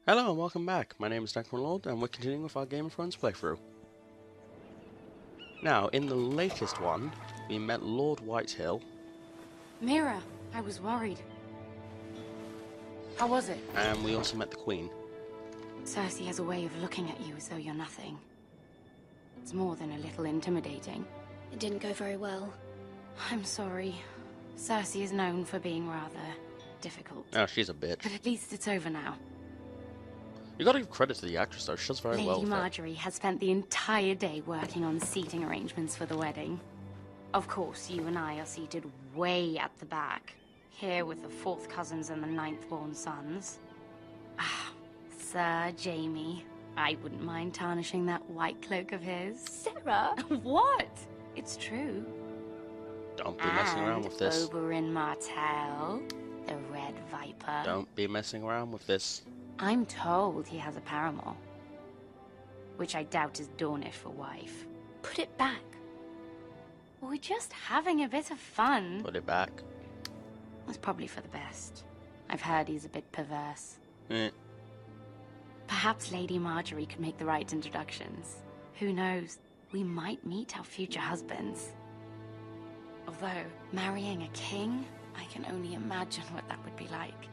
Hello and welcome back. My name is Necron and we're continuing with our Game of Thrones playthrough. Now, in the latest one, we met Lord Whitehill. Mira, I was worried. How was it? And we also met the Queen. Cersei has a way of looking at you as though you're nothing. It's more than a little intimidating. It didn't go very well. I'm sorry. Cersei is known for being rather difficult. Oh, she's a bitch. But at least it's over now. You gotta give credit to the actress though, she does very well Lady with it. Marjorie has spent the entire day working on seating arrangements for the wedding. Of course, you and I are seated way at the back. Here with the 4th cousins and the 9th-born sons. Ah, Sir Jaime. I wouldn't mind tarnishing that white cloak of his. Sarah! What? It's true. Don't be messing around with this. Oberyn Martell, the Red Viper. Don't be messing around with this. I'm told he has a paramour. Which I doubt is Dornish for wife. Put it back. We're just having a bit of fun. Put it back. It's probably for the best. I've heard he's a bit perverse. Eh. Perhaps Lady Marjorie could make the right introductions. Who knows? We might meet our future husbands. Although, marrying a king, I can only imagine what that would be like.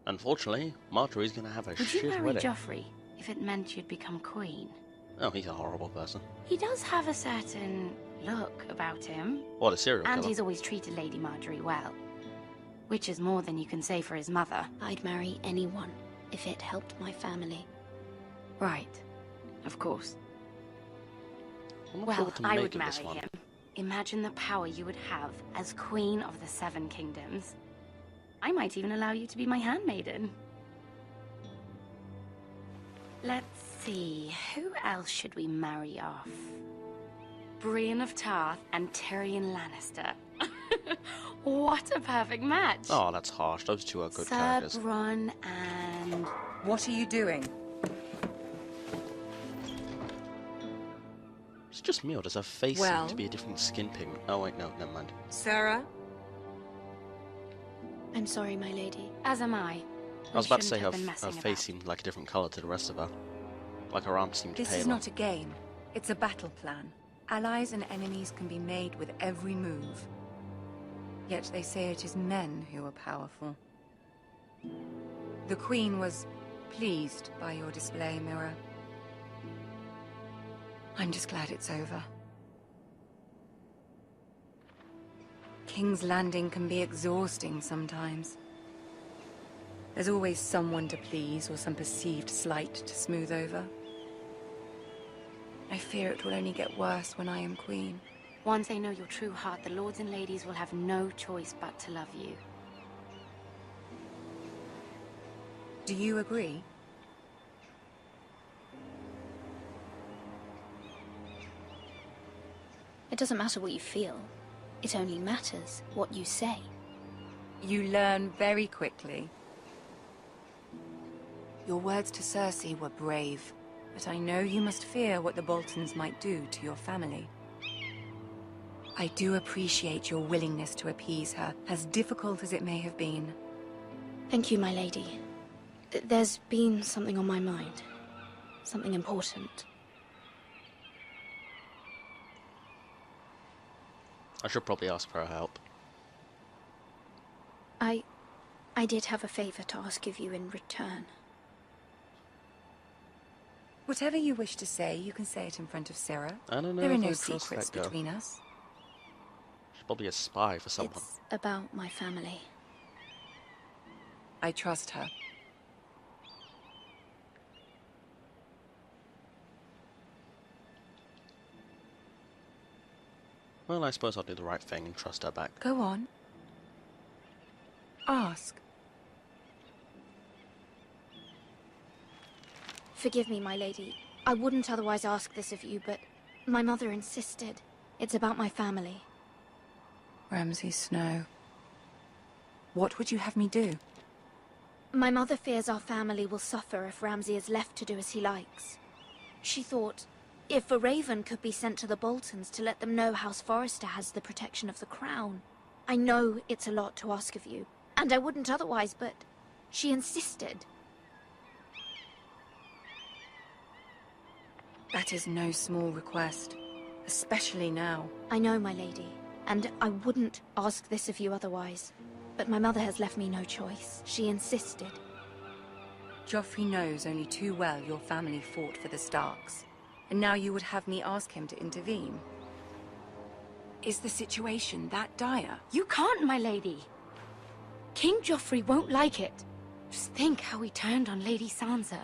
Unfortunately, Marjorie's gonna have a Would you shit marry wedding. Joffrey if it meant you'd become queen? Oh, he's a horrible person. He does have a certain look about him. What, a serial And killer? he's always treated Lady Marjorie well. Which is more than you can say for his mother. I'd marry anyone if it helped my family. Right. Of course. I'm not sure Well, what to I make would of this marry one. him. Imagine the power you would have as Queen of the 7 Kingdoms. I might even allow you to be my handmaiden. Let's see, who else should we marry off? Brienne of Tarth and Tyrion Lannister. What a perfect match! Oh, that's harsh. Those two are good Sir characters. Bronn and... What are you doing? It's just me, or does her face Well? seem to be a different skin pigment? Oh wait, no, never mind. Sarah? I'm sorry, my lady. As am I. I was about to say her her face seemed like a different colour to the rest of her. Like her arms seemed This paler. is not a game. It's a battle plan. Allies and enemies can be made with every move. Yet they say it is men who are powerful. The Queen was pleased by your display, Mira. I'm just glad it's over. King's Landing can be exhausting sometimes. There's always someone to please or some perceived slight to smooth over. I fear it will only get worse when I am queen. Once they know your true heart, the lords and ladies will have no choice but to love you. Do you agree? It doesn't matter what you feel. It only matters what you say. You learn very quickly. Your words to Cersei were brave, but I know you must fear what the Boltons might do to your family. I do appreciate your willingness to appease her, as difficult as it may have been. Thank you, my lady. There's been something on my mind. Something important. I should probably ask for her help. I did have a favor to ask of you in return. Whatever you wish to say, you can say it in front of Sarah. I don't know There are if no I trust secrets that girl. between us. She's probably a spy for someone. It's about my family. I trust her. Well, I suppose I'll do the right thing and trust her back. Go on. Ask. Forgive me, my lady. I wouldn't otherwise ask this of you, but my mother insisted. It's about my family. Ramsay Snow. What would you have me do? My mother fears our family will suffer if Ramsay is left to do as he likes. She thought, if a raven could be sent to the Boltons to let them know House Forrester has the protection of the crown. I know it's a lot to ask of you, and I wouldn't otherwise, but she insisted. That is no small request, especially now. I know, my lady, and I wouldn't ask this of you otherwise. But my mother has left me no choice. She insisted. Joffrey knows only too well your family fought for the Starks, and now you would have me ask him to intervene. Is the situation that dire? You can't, my lady. King Joffrey won't like it. Just think how he turned on Lady Sansa.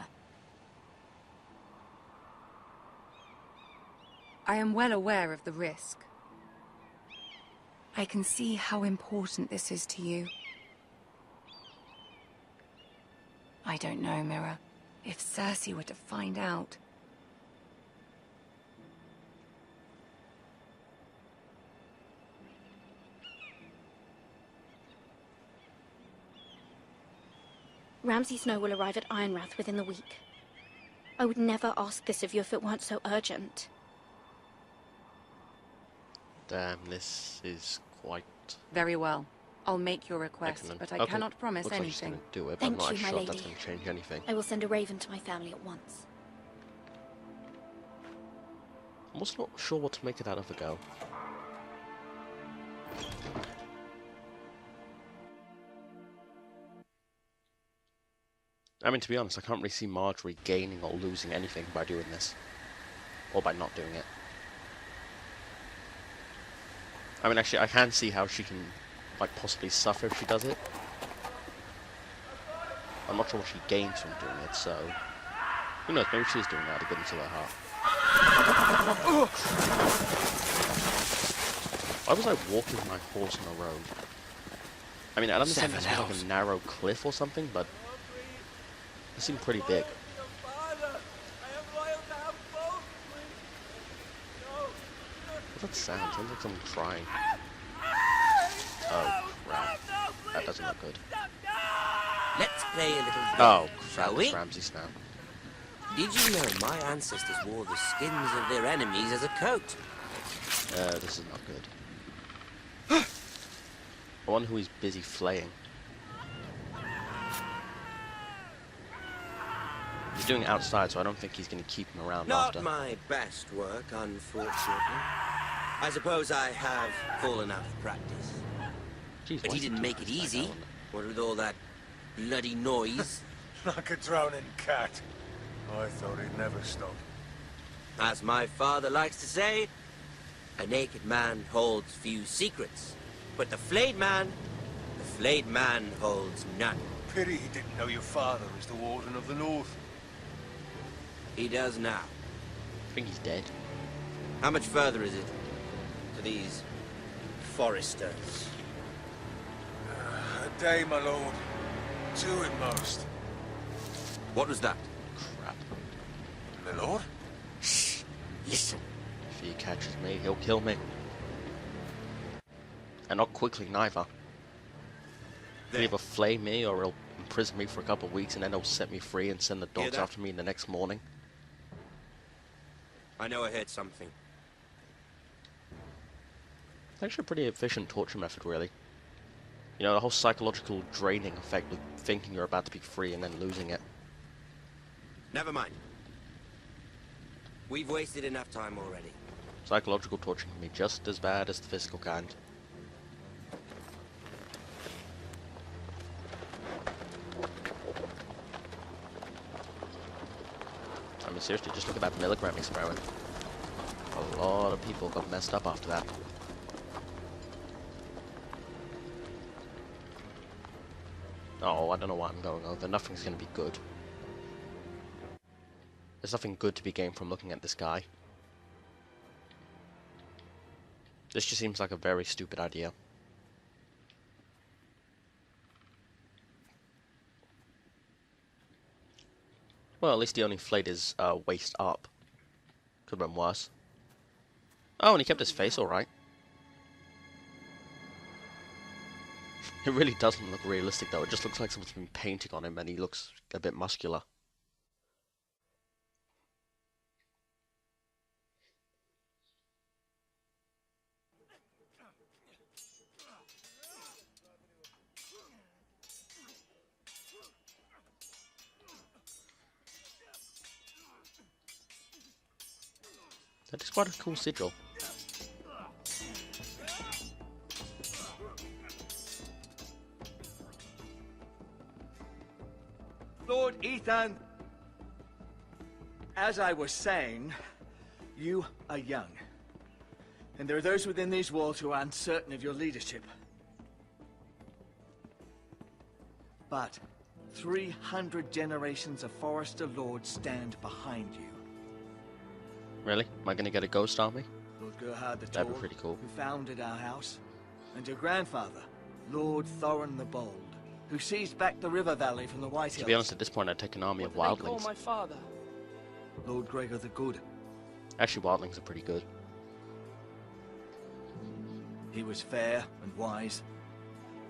I am well aware of the risk. I can see how important this is to you. I don't know, Mira. If Cersei were to find out... Ramsay Snow will arrive at Ironrath within the week. I would never ask this of you if it weren't so urgent. Damn, this is quite... Very well. I'll make your request, excellent. but I Okay. cannot promise Looks like she's anything. gonna do it, but Thank I'm not you, my sure if that's lady. going to change anything. I will send a raven to my family at once. I'm also not sure what to make of that other girl. I mean, to be honest, I can't really see Marjorie gaining or losing anything by doing this. Or by not doing it. I mean, actually, I can see how she can, like, possibly suffer if she does it. I'm not sure what she gains from doing it, so... Who knows, maybe she's doing that to get into her heart. Why was I walking my horse on a road? I mean, I understand this was like a narrow cliff or something, but... It seemed pretty big. What's that sound? Sounds like someone crying. Oh, crap. That doesn't look good. Let's play a little game, Oh, shall crap, we? it's Ramsay's now. Did you know my ancestors wore the skins of their enemies as a coat? This is not good. I wonder who he's busy flaying. He's doing it outside, so I don't think he's going to keep him around Not after. my best work, unfortunately. I suppose I have fallen out of practice. Jeez, But why he is didn't doing make it this like easy. that? What with all that bloody noise? Like a drowning cat. I thought he'd never stop. As my father likes to say, a naked man holds few secrets. But the flayed man holds none. Pity he didn't know your father is the Warden of the North. He does now. I think he's dead. How much further is it to these foresters? A day, my lord. 2 at most. What was that? Crap. My lord? Shh! Listen. If he catches me, he'll kill me. And not quickly, neither. He'll either flay me or he'll imprison me for a couple of weeks and then he'll set me free and send the dogs that? after me the next morning. I know I heard something. It's actually a pretty efficient torture method, really. You know, the whole psychological draining effect of thinking you're about to be free and then losing it. Never mind. We've wasted enough time already. Psychological torture can be just as bad as the physical kind. I mean, seriously, just look at that milligram experiment. A lot of people got messed up after that. Oh, I don't know why I'm going over. Nothing's going to be good. There's nothing good to be gained from looking at this guy. This just seems like a very stupid idea. Well, at least he only flayed his waist up. Could have been worse. Oh, and he kept his face alright. It really doesn't look realistic though. It just looks like someone's been painting on him and he looks a bit muscular. That is quite a cool sigil. Lord Ethan, as I was saying, you are young. And there are those within these walls who are uncertain of your leadership. But 300 generations of Forester Lords stand behind you. Really? Am I going to get a ghost army? Lord Gerhard the That'd be Tall, pretty cool. who founded our house, and your grandfather, Lord Thorin the Bold, who seized back the river valley from the White Hills. To be honest, at this point, I'd take an army of wildlings. My father? Lord Gregor the Good. Actually, wildlings are pretty good. He was fair and wise,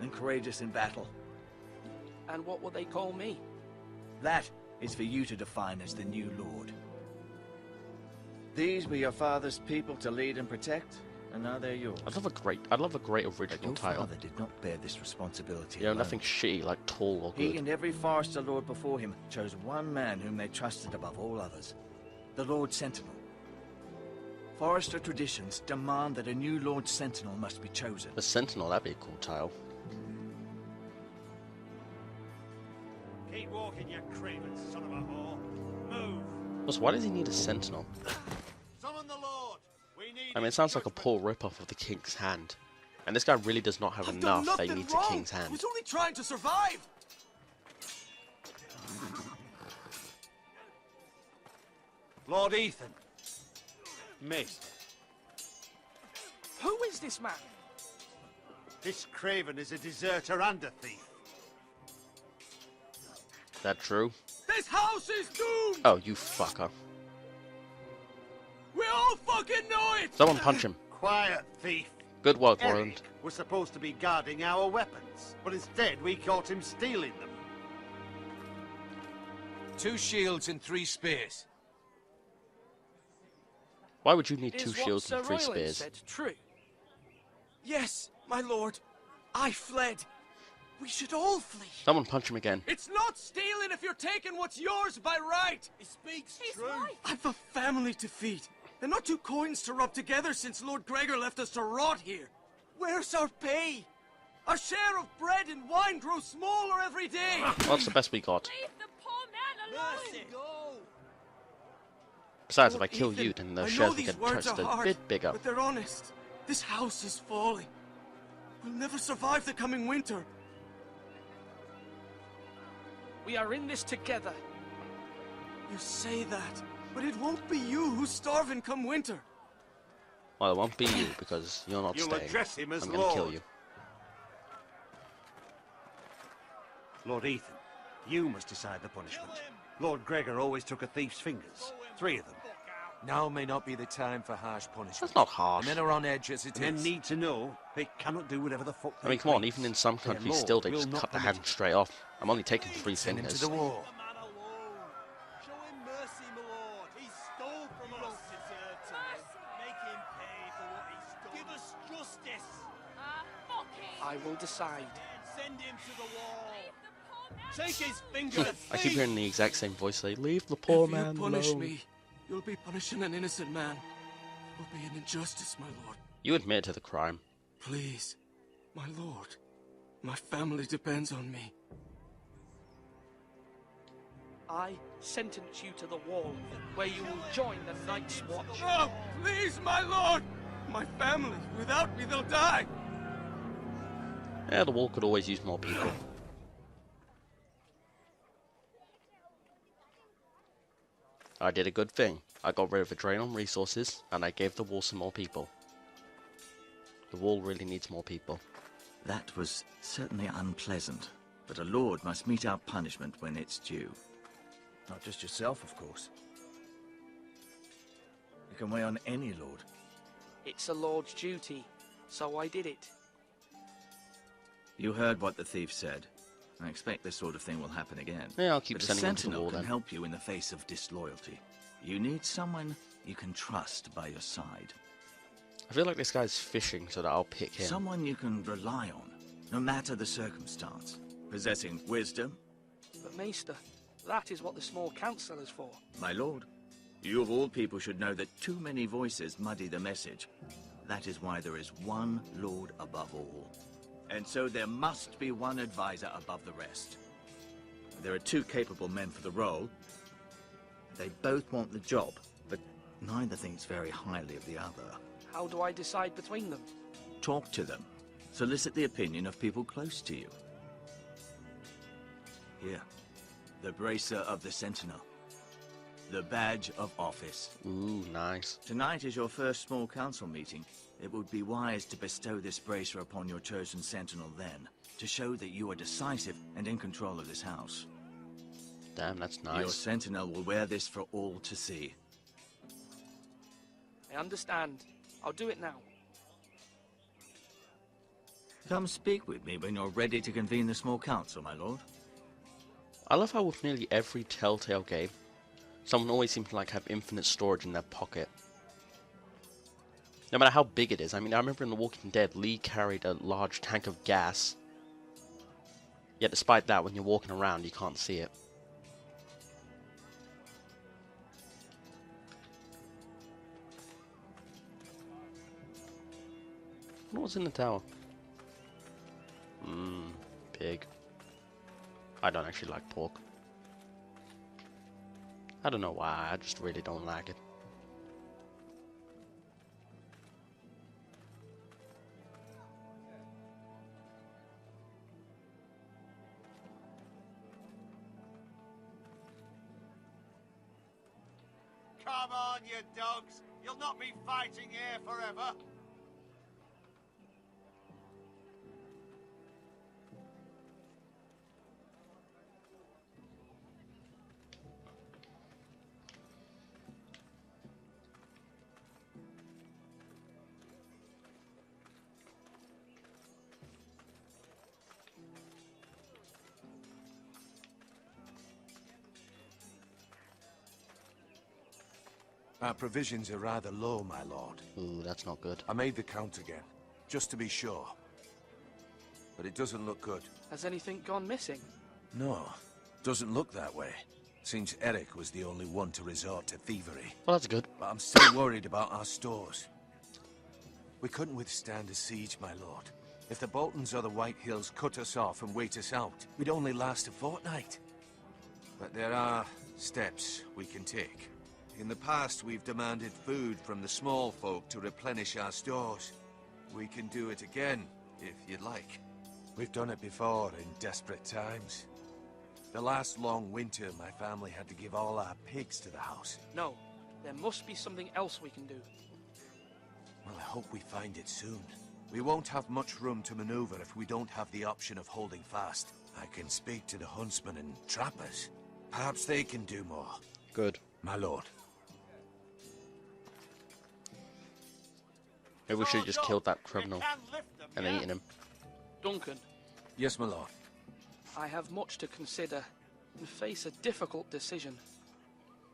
and courageous in battle. And what will they call me? That is for you to define as the new Lord. These were your father's people to lead and protect, and now they're yours. I'd love a great But original your title. father did not bear this responsibility You know, alone. nothing shitty like tall or He good. and every Forester Lord before him chose one man whom they trusted above all others. The Lord Sentinel. Forester traditions demand that a new Lord Sentinel must be chosen. The Sentinel, that'd be a cool title. Keep walking, you craven son of a whore. Move. Plus, why does he need a Sentinel? Summon the Lord. We need I mean, it sounds like a poor rip-off of the King's Hand. And this guy really does not have enough that he needs a King's Hand. only trying to survive. Lord Ethan. Missed. Who is this man? This craven is a deserter and a thief. Is that true? This house is doomed. Oh, you fucker. We all fucking know it. Someone punch him. Quiet, thief. Good work, Eric Roland. was supposed to be guarding our weapons, but instead we caught him stealing them. 2 shields and 3 spears. Why would you need Is 2 what shields Sir and 3 Roland spears? said true? Yes, my lord. I fled. We should all flee. Someone punch him again. It's not stealing if you're taking what's yours by right. He speaks true. I've a family to feed, and not 2 coins to rub together since Lord Gregor left us to rot here. Where's our pay? Our share of bread and wine grows smaller every day. What's the best we got? Leave the poor man alone! Besides, if Lord I kill Ethan, you, then the I know shares will these get words just are a hard, bit bigger. but they're honest. This house is falling. We'll never survive the coming winter. We are in this together. You say that, but it won't be you who's starving come winter. Well, it won't be you, because you're not You'll staying. address him as I'm gonna kill Lord. you. Lord Ethan, you must decide the punishment. Lord Gregor always took a thief's fingers. 3 of them. Now may not be the time for harsh punishment. That's not harsh. The men are on edge as it Men is. need to know they cannot do whatever the fuck I mean, they come on, please. even in some Their countries lord still, they will just not cut the permit hand straight off. I'm only taking 3 Send him to fingers. the war. Show him mercy, my lord. He stole from us. Deserve to live. Make him pay for what he's done. Give us justice. I will decide. Send him to the wall. Take his fingers. I keep hearing the exact same voice say, "Leave the poor If man you punish alone." me, you'll be punishing an innocent man. It will be an injustice, my lord. You admit to the crime. Please, my lord. My family depends on me. I sentence you to the wall, where you will join the Night's Watch. Oh, please, my lord! My family, without me, they'll die! Yeah, the wall could always use more people. I did a good thing. I got rid of a drain on resources, and I gave the wall some more people. The wall really needs more people. That was certainly unpleasant, but a lord must mete out punishment when it's due. Not just yourself, of course. You can weigh on any lord. It's a lord's duty, so I did it. You heard what the thief said. I expect this sort of thing will happen again. Yeah, I'll keep But a sending them to the sentinel wall can then. help you in the face of disloyalty. You need someone you can trust by your side. I feel like this guy's fishing so that I'll pick him. Someone you can rely on, no matter the circumstance. Possessing wisdom, But Maester, that is what the small council is for. my lord. You of all people should know that too many voices muddy the message. That is why there is one lord above all. And so there must be one advisor above the rest. There are two capable men for the role. They both want the job, but neither thinks very highly of the other. How do I decide between them? Talk to them. Solicit the opinion of people close to you. Here, the bracer of the Sentinel. The badge of office. Ooh, nice. Tonight is your first small council meeting. It would be wise to bestow this bracer upon your chosen Sentinel then, to show that you are decisive and in control of this house. Damn, that's nice. Your Sentinel will wear this for all to see. I understand. I'll do it now. Come speak with me when you're ready to convene the small council, my lord. I love how with nearly every Telltale game, someone always seems to have infinite storage in their pocket. No matter how big it is. I mean, I remember in The Walking Dead, Lee carried a large tank of gas. Yet despite that, when you're walking around, you can't see it. What's in the tower? Pig. I don't actually like pork. I don't know why, I just really don't like it. Come on, you dogs. You'll not be fighting here forever. Our provisions are rather low, my lord. Ooh, that's not good. I made the count again, just to be sure. But it doesn't look good. Has anything gone missing? No, doesn't look that way. Seems Eric was the only one to resort to thievery. Well, that's good. But I'm still worried about our stores. We couldn't withstand a siege, my lord. If the Boltons or the White Hills cut us off and wait us out, we'd only last a fortnight. But there are steps we can take. In the past, we've demanded food from the small folk to replenish our stores. We can do it again, if you'd like. We've done it before in desperate times. The last long winter, my family had to give all our pigs to the house. No, there must be something else we can do. Well, I hope we find it soon. We won't have much room to maneuver if we don't have the option of holding fast. I can speak to the huntsmen and trappers. Perhaps they can do more. Good. My lord. Maybe we should have just killed that criminal and eaten him. Duncan. Yes, my lord. I have much to consider and face a difficult decision.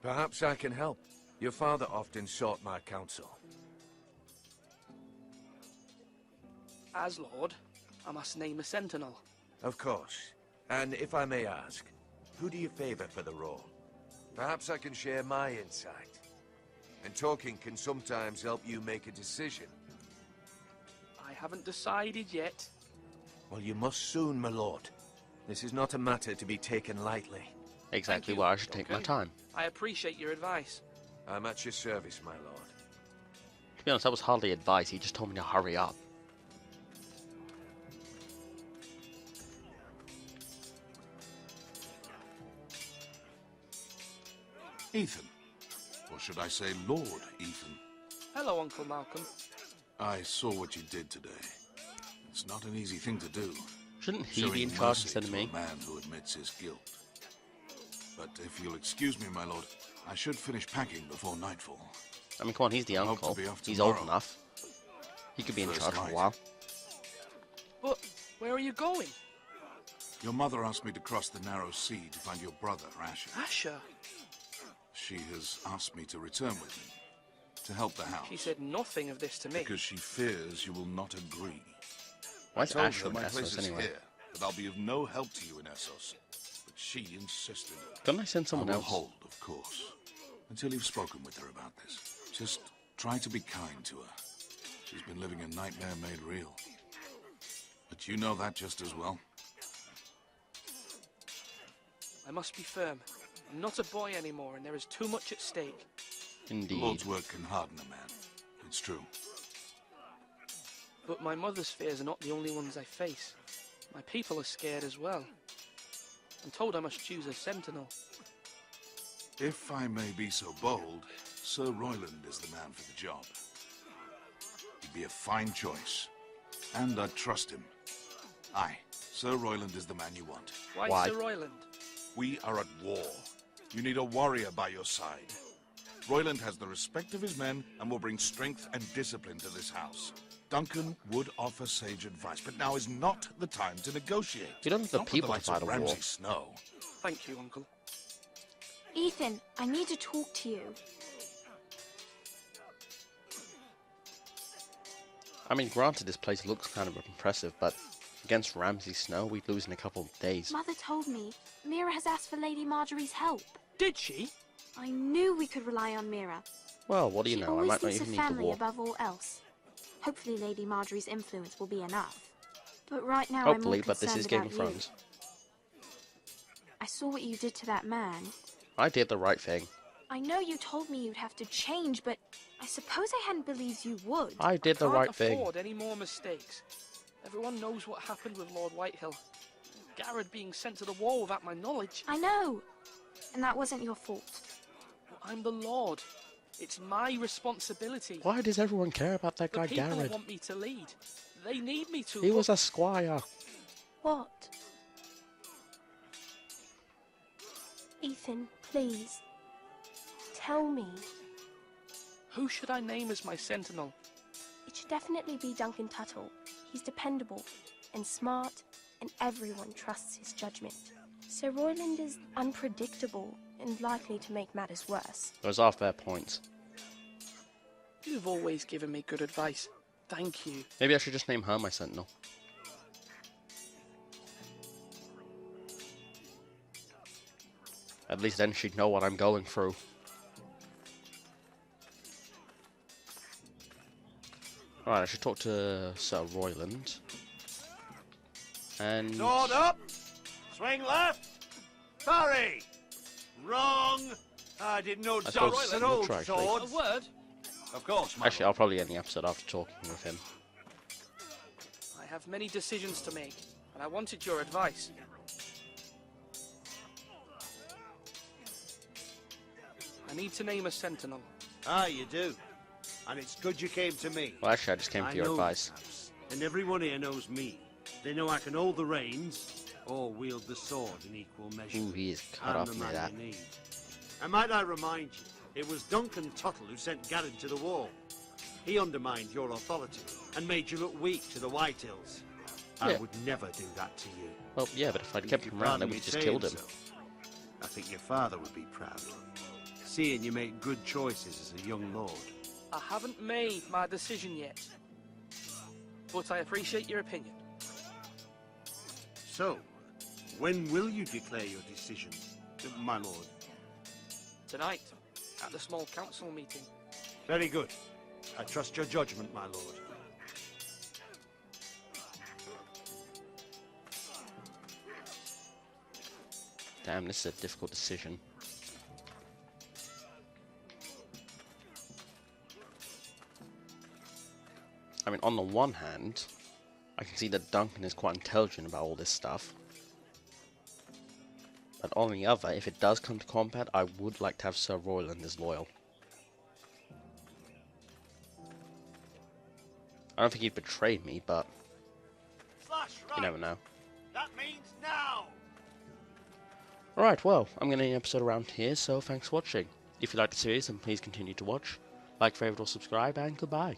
Perhaps I can help. Your father often sought my counsel. As Lord, I must name a sentinel. Of course. And if I may ask, who do you favor for the role? Perhaps I can share my insight. And talking can sometimes help you make a decision. I haven't decided yet. Well, you must soon, my lord. This is not a matter to be taken lightly. Exactly why I should take my time. I appreciate your advice. I'm at your service, my lord. To be honest, that was hardly advice, he just told me to hurry up. Ethan. Or should I say Lord Ethan? Hello, Uncle Malcolm. I saw what you did today. It's not an easy thing to do. Shouldn't he Showing be in charge mercy instead of to me? a man who admits his guilt. But if you'll excuse me, my lord, I should finish packing before nightfall. I mean, come on, he's the I hope to uncle. be off He's old tomorrow. enough. He could be in First charge for a light. while. But where are you going? Your mother asked me to cross the narrow sea to find your brother, Asher. Asher? She has asked me to return with him, to help the house. She said nothing of this to me. Because she fears you will not agree. Why is I told Asher her in my Essos place is anyway? here, that I'll be of no help to you in Essos. But she insisted. Don't I send someone I will else? hold, of course. until you've spoken with her about this. Just try to be kind to her. She's been living a nightmare made real. But you know that just as well. I must be firm. I'm not a boy anymore, and there is too much at stake. The Lord's work can harden a man. It's true. But my mother's fears are not the only ones I face. My people are scared as well. I'm told I must choose a sentinel. If I may be so bold, Sir Royland is the man for the job. He'd be a fine choice. And I'd trust him. Aye, Sir Royland is the man you want. Why Sir Royland? We are at war. You need a warrior by your side. Royland has the respect of his men and will bring strength and discipline to this house. Duncan would offer sage advice, but now is not the time to negotiate. You don't have the people to fight a war. Ramsay Snow. Thank you, Uncle. Ethan, I need to talk to you. I mean, granted, this place looks kind of impressive, but against Ramsay Snow, we'd lose in a couple of days. Mother told me Mira has asked for Lady Marjorie's help. Did she? I knew we could rely on Mira. Well, what do you She know? I always might not thinks even of need the family war. above all else. Hopefully Lady Marjorie's influence will be enough. But right now Hopefully, I'm more but this concerned is Game about of Thrones. you. I saw what you did to that man. I did the right thing. I know you told me you'd have to change, but I suppose I hadn't believed you would. I did the right thing. Can't afford any more mistakes. Everyone knows what happened with Lord Whitehill. Garrett being sent to the wall without my knowledge. I know. And that wasn't your fault. I'm the Lord. It's my responsibility. Why does everyone care about that guy, The people Garrett? want me to lead. They need me to. He was a squire. What? Ethan, please. Tell me. Who should I name as my sentinel? It should definitely be Duncan Tuttle. He's dependable and smart, and everyone trusts his judgment. Sir Royland is unpredictable and likely to make matters worse. Those are fair points. You've always given me good advice. Thank you. Maybe I should just name her my sentinel. At least then she'd know what I'm going through. Alright, I should talk to Sir Royland. And... Sword up! Swing left! Sorry! Wrong! I didn't know I Sir suppose Royland we'll old try, sword. A word? Of course, my Actually, I'll probably end the episode after talking with him. I have many decisions to make, and I wanted your advice. I need to name a sentinel. Ah, you do. And it's good you came to me. Well, actually, I just came for your know advice. this house, and everyone here knows me. They know I can hold the reins or wield the sword in equal measure. Ooh, he is cut I'm off the near man that. you need. And might I remind you, it was Duncan Tuttle who sent Garrett to the wall. He undermined your authority and made you look weak to the Whitehills. I Yeah. would never do that to you. Well, yeah, but if I'd kept You him around, pardon then me we'd just saying killed him. so. I think your father would be proud. Seeing you make good choices as a young lord. I haven't made my decision yet, but I appreciate your opinion. So, when will you declare your decision, my lord? Tonight, at the small council meeting. Very good. I trust your judgment, my lord. Damn, this is a difficult decision. I mean, on the one hand, I can see that Duncan is quite intelligent about all this stuff. But on the other, if it does come to combat, I would like to have Sir Royland as loyal. I don't think he'd betray me, but you never know. That means now. Alright, well, I'm going to end the episode around here, so thanks for watching. If you like the series, then please continue to watch. Like, favorite, or subscribe, and goodbye.